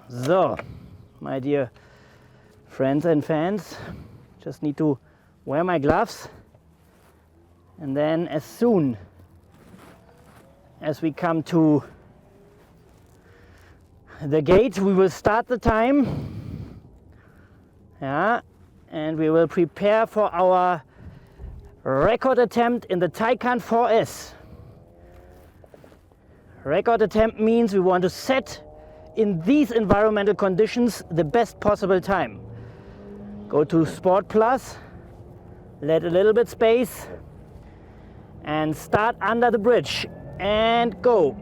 So, my dear friends and fans, just need to wear my gloves, and then as soon as we come to the gate, we will start the time, yeah, and we will prepare for our record attempt in the Taycan 4S. Record attempt means we want to set in these environmental conditions the best possible time. Go to Sport Plus, let a little bit space, and start under the bridge and go.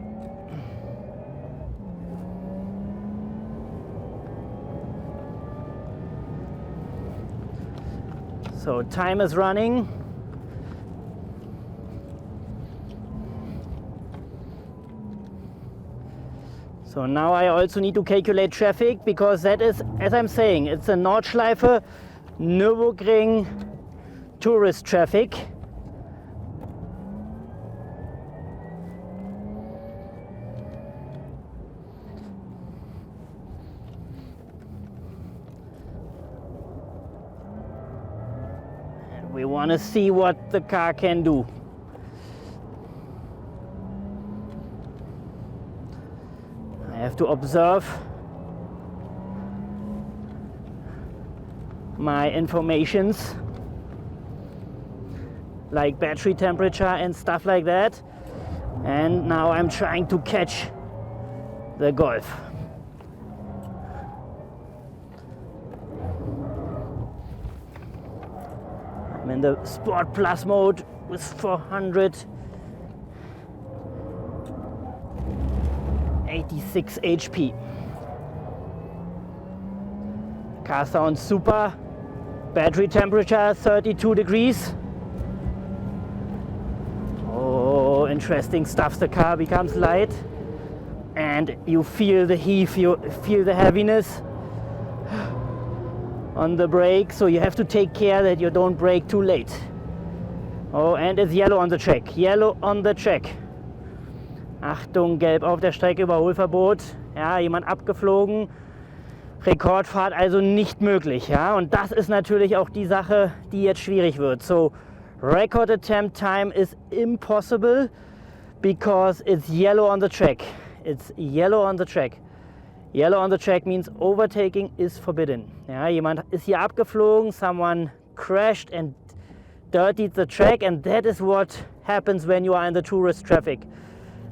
So time is running. So now I also need to calculate traffic, because that is, as I'm saying, it's a Nordschleife Nürburgring tourist traffic. And we want to see what the car can do. I have to observe my informations like battery temperature and stuff like that, and now I'm trying to catch the Golf. I'm in the Sport Plus mode with 486 HP. Car sounds super. Battery temperature 32 degrees. Oh, interesting stuff. The car becomes light and you feel the heave, you feel the heaviness on the brake, so you have to take care that you don't brake too late. Oh, and it's yellow on the track. Yellow on the track. Achtung, gelb auf der Strecke, Überholverbot. Ja, jemand abgeflogen. Rekordfahrt also nicht möglich. Ja, und das ist natürlich auch die Sache, die jetzt schwierig wird. So, record attempt time is impossible because it's yellow on the track. It's yellow on the track. Yellow on the track means overtaking is forbidden. Ja, jemand ist hier abgeflogen, someone crashed and dirtied the track, and that is what happens when you are in the tourist traffic.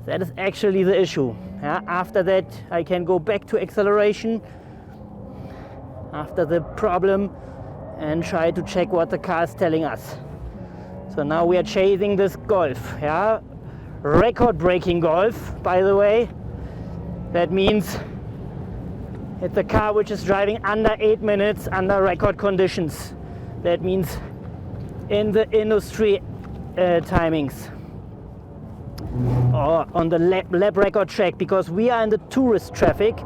That is actually the issue. Yeah, after that, I can go back to acceleration after the problem and try to check what the car is telling us. So now we are chasing this Golf. Yeah, record-breaking Golf, by the way. That means it's a car which is driving under 8 minutes under record conditions. That means in the industry timings. Or on the lap record track, because we are in the tourist traffic,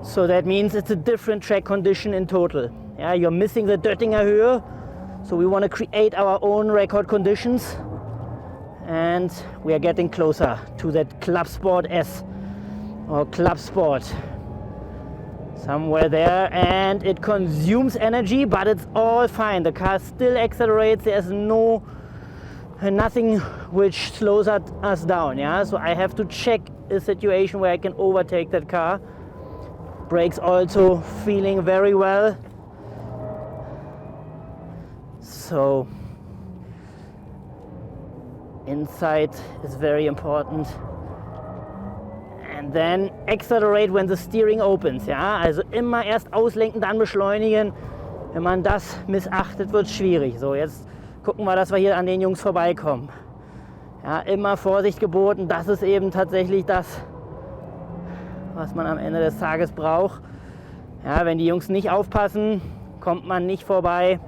so that means it's a different track condition in total. Yeah, you're missing the Döttinger Höhe, so we want to create our own record conditions, and we are getting closer to that Club Sport S or Club Sport, somewhere there, and it consumes energy, but it's all fine. The car still accelerates. There's nothing which slows us down. Yeah, so I have to check a situation where I can overtake that car. Brakes also feeling very well. So inside is very important. And then accelerate when the steering opens. Ja, also immer erst auslenken, dann beschleunigen. Wenn man das missachtet, wird es schwierig. So, jetzt gucken wir, dass wir hier an den Jungs vorbeikommen. Ja, immer Vorsicht geboten. Das ist eben tatsächlich das, was man am Ende des Tages braucht. Ja, wenn die Jungs nicht aufpassen, kommt man nicht vorbei.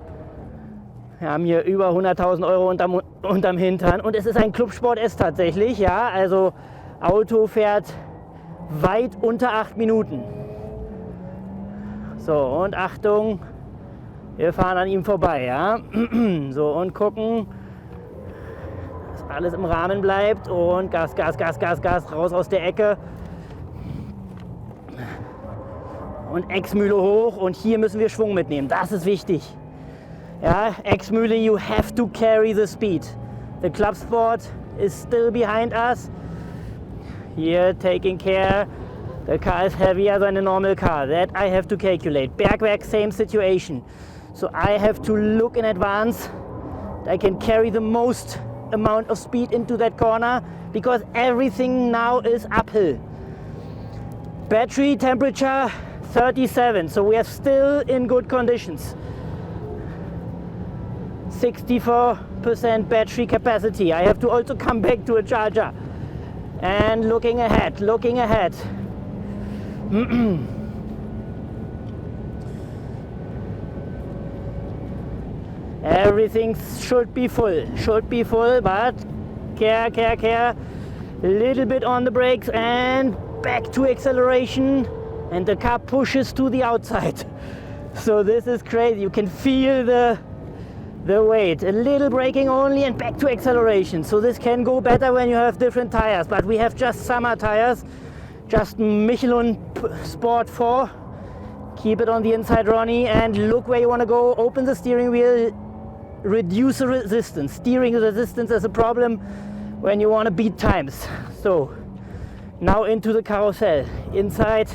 Wir haben hier über 100.000 Euro unterm Hintern, und es ist ein Clubsport S tatsächlich. Ja, also Auto fährt weit unter 8 Minuten. So, und Achtung, wir fahren an ihm vorbei. Ja? So, und gucken, dass alles im Rahmen bleibt, und Gas, Gas, Gas, Gas, Gas, raus aus der Ecke. und Ex-Mühle hoch und hier müssen wir Schwung mitnehmen, das ist wichtig. Ja, Ex-Mühle, you have to carry the speed. The club sport is still behind us. Here taking care, the car is heavier than a normal car, that I have to calculate. Bergwerk, same situation. So I have to look in advance. I can carry the most amount of speed into that corner because everything now is uphill. Battery temperature 37, so we are still in good conditions. 64% battery capacity. I have to also come back to a charger. And looking ahead, looking ahead. Everything should be full, but care. A little bit on the brakes and back to acceleration. And the car pushes to the outside. So this is crazy. You can feel the weight. A little braking only and back to acceleration. So this can go better when you have different tires. But we have just summer tires. Just Michelin Sport 4. Keep it on the inside, Ronny. And look where you want to go. Open the steering wheel. Reduce the resistance. Steering resistance is a problem when you want to beat times. So now into the carousel. Inside.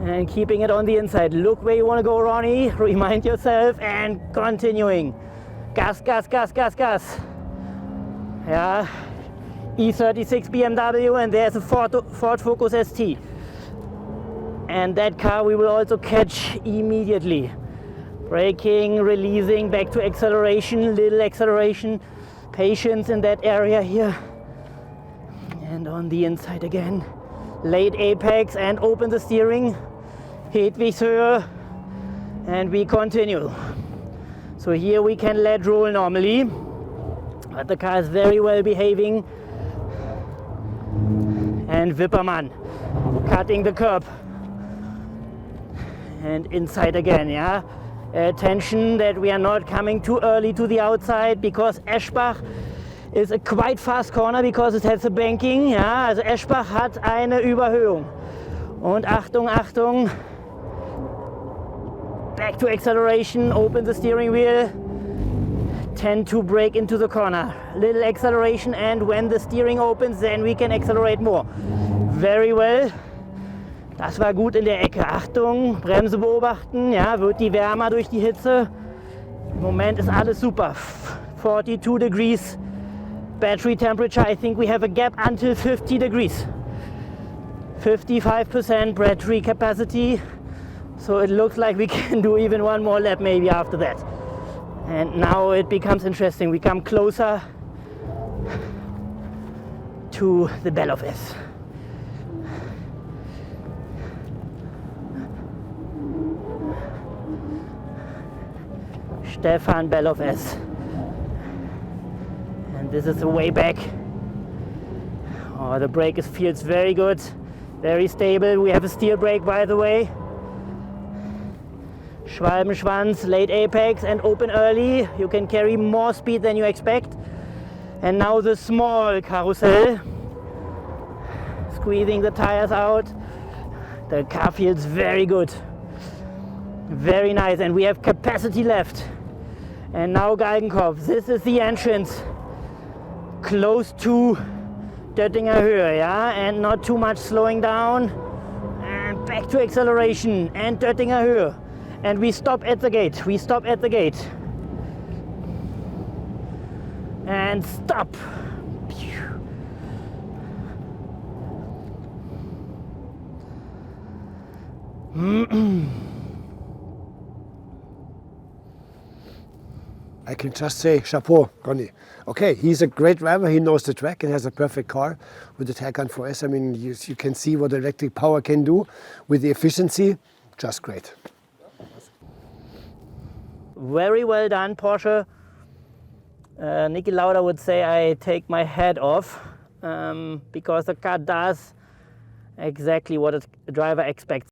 And keeping it on the inside. Look where you want to go, Ronny. Remind yourself and continuing. Gas. Yeah. E36 BMW and there's a Ford Focus ST. And that car we will also catch immediately. Braking, releasing, back to acceleration, little acceleration. Patience in that area here. And on the inside again. Late apex and open the steering. Hedwigshöhe, and we continue. So here we can let roll normally, but the car is very well behaving. And Wippermann cutting the curb. And inside again, yeah. Attention that we are not coming too early to the outside because Eschbach is a quite fast corner because it has a banking. Ja, also Eschbach hat eine Überhöhung. Und Achtung. Back to acceleration, open the steering wheel, tend to brake into the corner. Little acceleration and when the steering opens, then we can accelerate more. Very well. Das war gut in der Ecke. Achtung, Bremse beobachten, ja, wird die wärmer durch die Hitze. Im Moment ist alles super. 42 degrees battery temperature. I think we have a gap until 50 degrees. 55% battery capacity. So it looks like we can do even one more lap maybe after that. And now it becomes interesting. We come closer to the Belle of S. Stefan Belle of S. And this is the way back. Oh, the brake feels very good, very stable. We have a steel brake, by the way. Schwalbenschwanz, late apex and open early. You can carry more speed than you expect. And now the small carousel. Squeezing the tires out. The car feels very good. Very nice. And we have capacity left. And now Galgenkopf. This is the entrance. Close to Döttinger Höhe, yeah? And not too much slowing down. And back to acceleration. And Döttinger Höhe. And we stop at the gate. And stop. I can just say chapeau, Ronny. Okay, he's a great driver. He knows the track and has a perfect car with the Taycan 4S. I mean, you can see what electric power can do with the efficiency. Just great. Very well done, Porsche. Niki Lauda would say I take my hat off because the car does exactly what a driver expects.